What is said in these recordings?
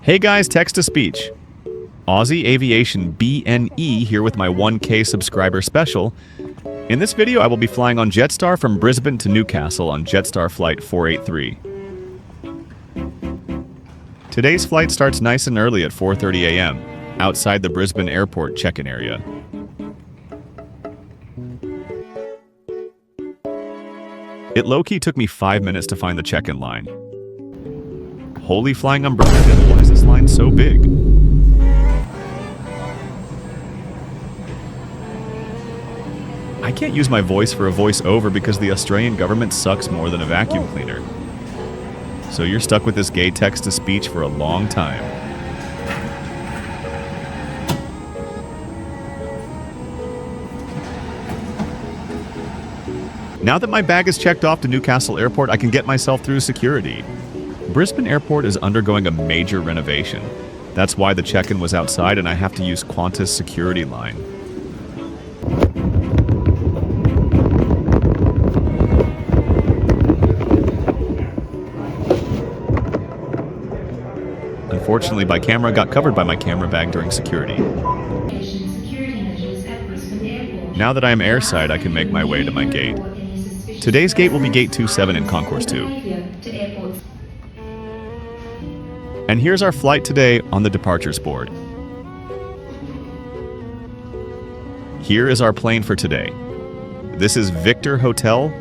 Hey guys, text-to-speech. Aussie Aviation BNE here with my 1K subscriber special. In this video, I will be flying on Jetstar from Brisbane to Newcastle on Jetstar Flight 483. Today's flight starts nice and early at 4:30 a.m. outside the Brisbane airport check-in area. It low-key took me 5 minutes to find the check-in line. Holy flying umbrella, why is this line so big? I can't use my voice for a voice-over because the Australian government sucks more than a vacuum cleaner. So you're stuck with this gay text-to-speech for a long time. Now that my bag is checked off to Newcastle Airport, I can get myself through security. Brisbane Airport is undergoing a major renovation. That's why the check-in was outside and I have to use Qantas security line. Unfortunately, my camera got covered by my camera bag during security. Now that I am airside, I can make my way to my gate. Today's gate will be Gate 27 in Concourse 2. And here's our flight today on the departures board. Here is our plane for today. This is Victor Hotel,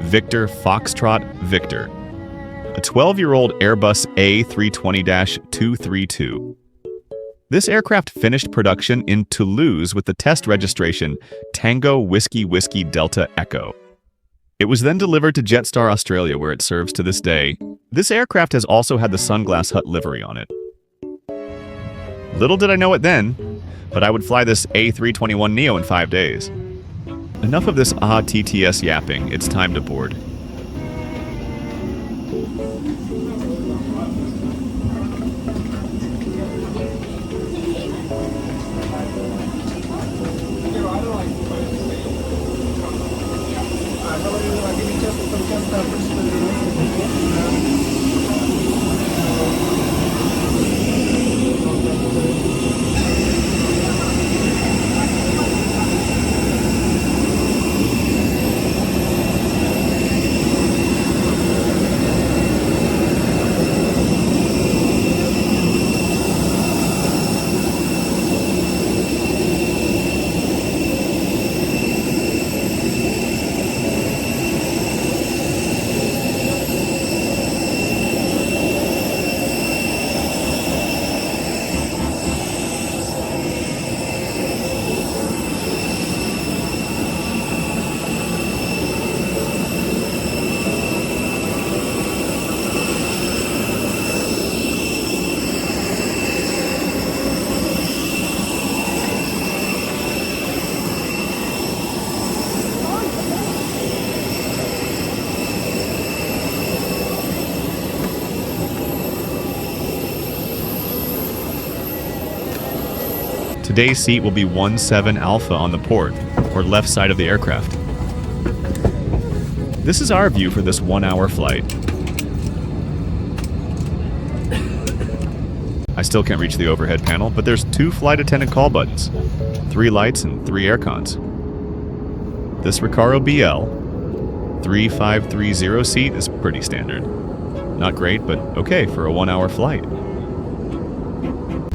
Victor Foxtrot Victor, a 12-year-old Airbus A320-232. This aircraft finished production in Toulouse with the test registration Tango Whiskey Whiskey Delta Echo. It was then delivered to Jetstar Australia, where it serves to this day. This aircraft has also had the Sunglass Hut livery on it. Little did I know it then, but I would fly this A321neo in 5 days. Enough of this TTS yapping, it's time to board. Today's seat will be 17 Alpha on the port, or left side of the aircraft. This is our view for this 1-hour flight. I still can't reach the overhead panel, but there's 2 flight attendant call buttons, 3 lights, and 3 air cons. This Recaro BL 3530 seat is pretty standard. Not great, but okay for a 1-hour flight.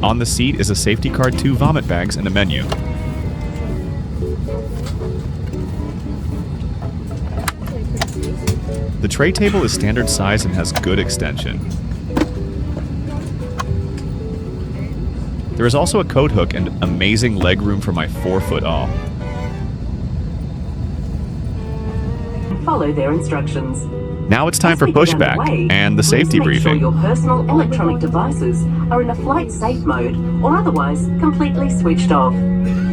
On the seat is a safety card, 2 vomit bags, and a menu. The tray table is standard size and has good extension. There is also a coat hook and amazing legroom for my 4-foot awe. Follow their instructions. Now it's time for pushback and the safety briefing. Make sure your personal electronic devices are in a flight safe mode or otherwise completely switched off.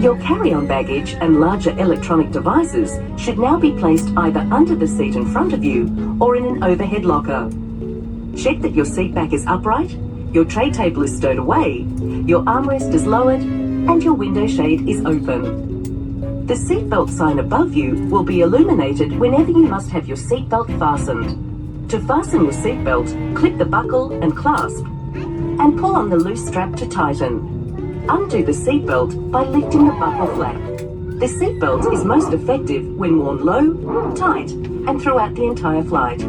Your carry-on baggage and larger electronic devices should now be placed either under the seat in front of you or in an overhead locker. Check that your seat back is upright, your tray table is stowed away, your armrest is lowered, and your window shade is open. The seatbelt sign above you will be illuminated whenever you must have your seatbelt fastened. To fasten your seatbelt, click the buckle and clasp. and pull on the loose strap to tighten. Undo the seatbelt by lifting the buckle flap. The seatbelt is most effective when worn low, tight, and throughout the entire flight.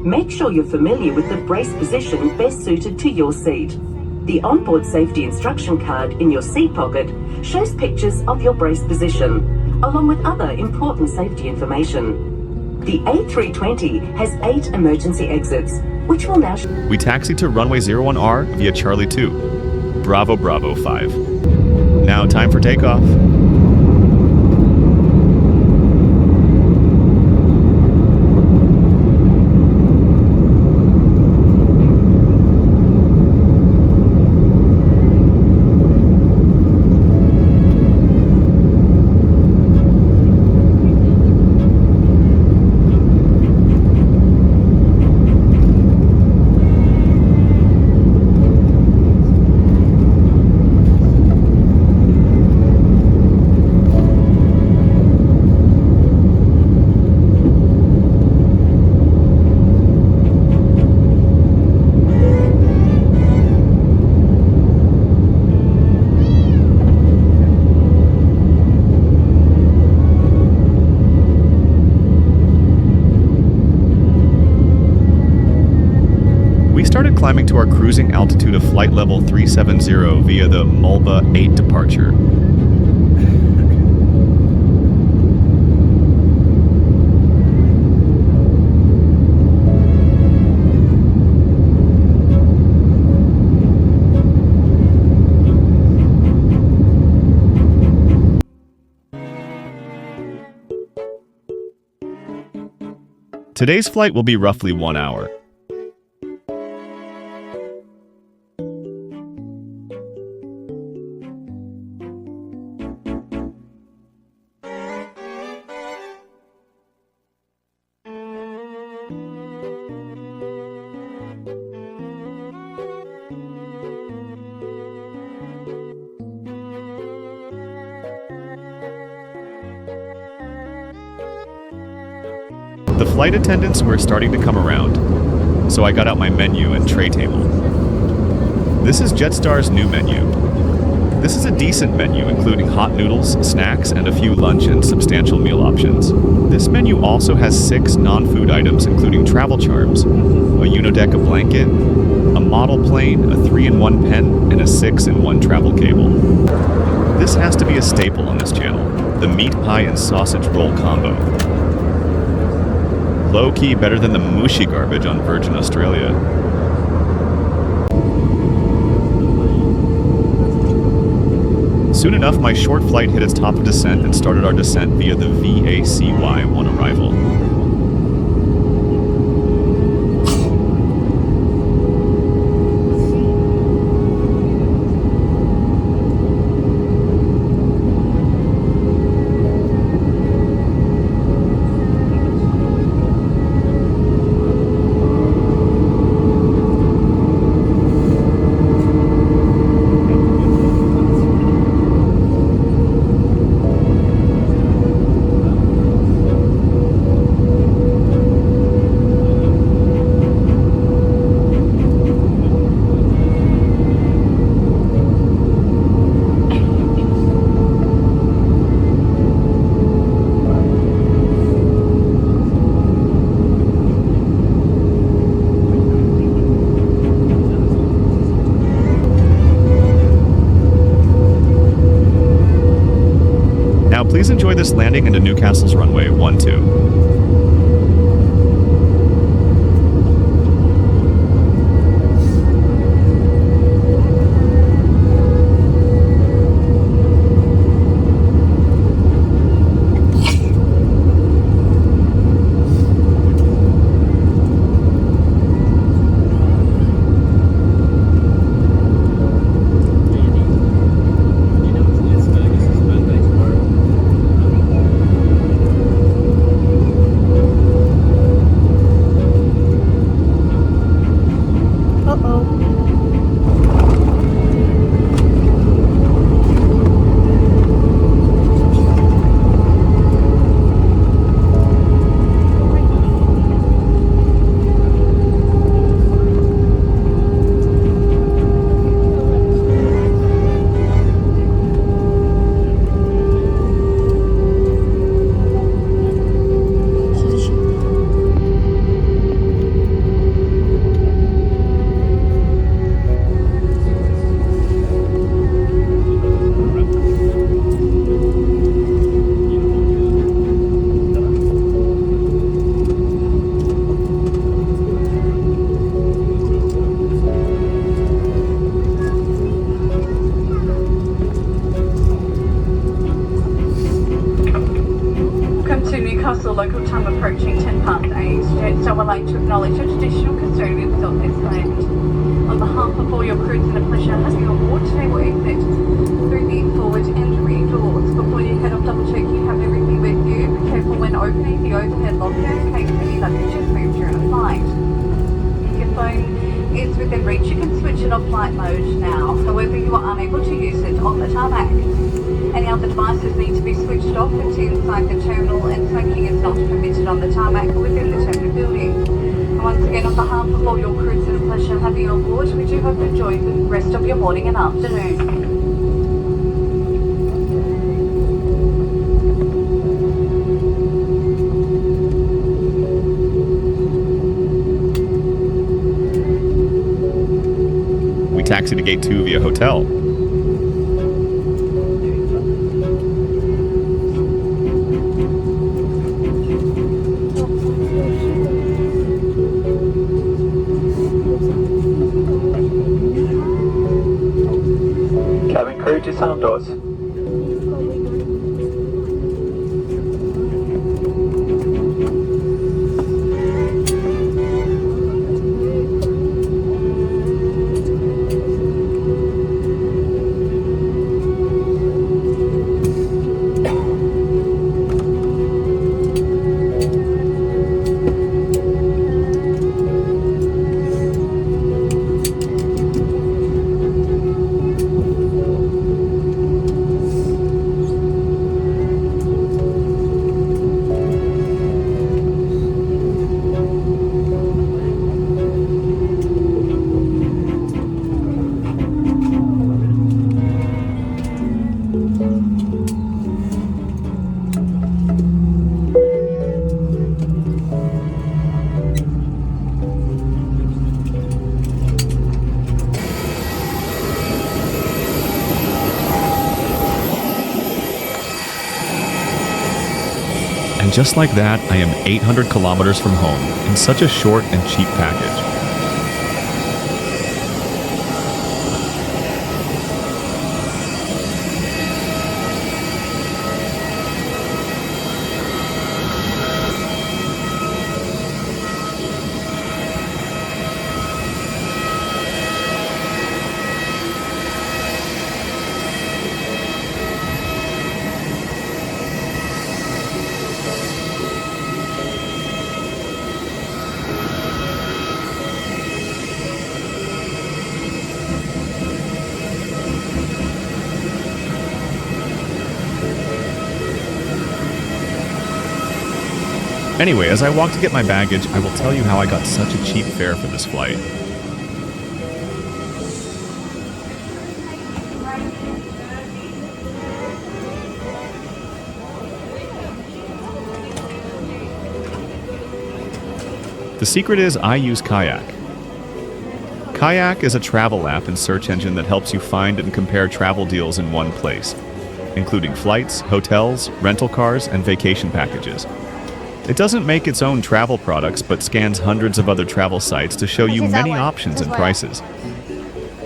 Make sure you're familiar with the brace position best suited to your seat. The onboard safety instruction card in your seat pocket shows pictures of your brace position, along with other important safety information. The A320 has 8 emergency exits, which will now... We taxied to runway 01R via Charlie 2. Bravo Bravo 5. Now time for takeoff. We started climbing to our cruising altitude of flight level 370 via the Mulba 8 departure. Today's flight will be roughly 1 hour. The flight attendants were starting to come around, so I got out my menu and tray table. This is Jetstar's new menu. This is a decent menu, including hot noodles, snacks, and a few lunch and substantial meal options. This menu also has 6 non-food items, including travel charms, a Unideca blanket, a model plane, a 3-in-1 pen, and a 6-in-1 travel cable. This has to be a staple on this channel, the meat pie and sausage roll combo. Low-key better than the mushy garbage on Virgin Australia. Soon enough, my short flight hit its top of descent and started our descent via the VACY-1 arrival. Please enjoy this landing into Newcastle's runway 12. time approaching 10 past 8, Jetstar would like to acknowledge your traditional custodians of this land. On behalf of all your crew, it's been a pleasure having you on board today. We'll exit through the forward and rear doors. Before you head off, double check you have everything with you. Be careful when opening the overhead locker in case any luggage is moved during a flight. If your phone is within reach, you can switch it off flight mode now. However, you are unable to use it on the tarmac. Any other devices need to be switched off once inside the terminal, and smoking is not permitted on the tarmac within the terminal building. And once again, on behalf of all your crew, it's been a pleasure having you on board. We do hope you enjoy the rest of your morning and afternoon. We taxi to Gate 2 via hotel. Cabin crew, disarm doors. And just like that, I am 800 kilometers from home in such a short and cheap package. Anyway, as I walk to get my baggage, I will tell you how I got such a cheap fare for this flight. The secret is I use Kayak. Kayak is a travel app and search engine that helps you find and compare travel deals in one place, including flights, hotels, rental cars, and vacation packages. It doesn't make its own travel products, but scans hundreds of other travel sites to show you many options and prices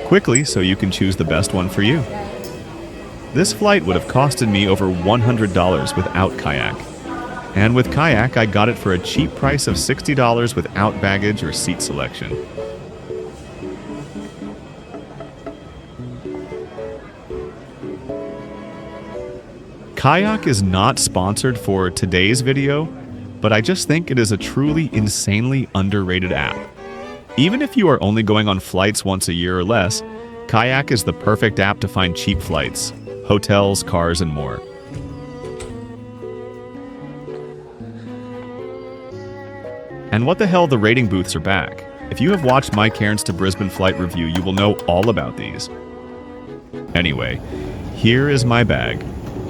quickly so you can choose the best one for you. This flight would have costed me over $100 without Kayak. And with Kayak, I got it for a cheap price of $60 without baggage or seat selection. Kayak is not sponsored for today's video, but I just think it is a truly insanely underrated app. Even if you are only going on flights once a year or less, Kayak is the perfect app to find cheap flights, hotels, cars, and more. And what the hell, the rating booths are back. If you have watched my Cairns to Brisbane flight review, you will know all about these. Anyway, here is my bag.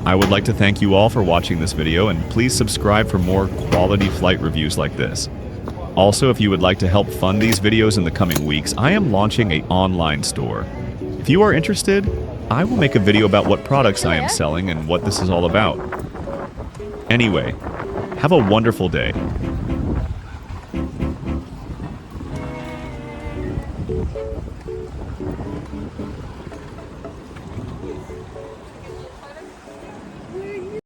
I would like to thank you all for watching this video, and please subscribe for more quality flight reviews like this. Also, if you would like to help fund these videos in the coming weeks, I am launching an online store. If you are interested, I will make a video about what products I am selling and what this is all about. Anyway, have a wonderful day.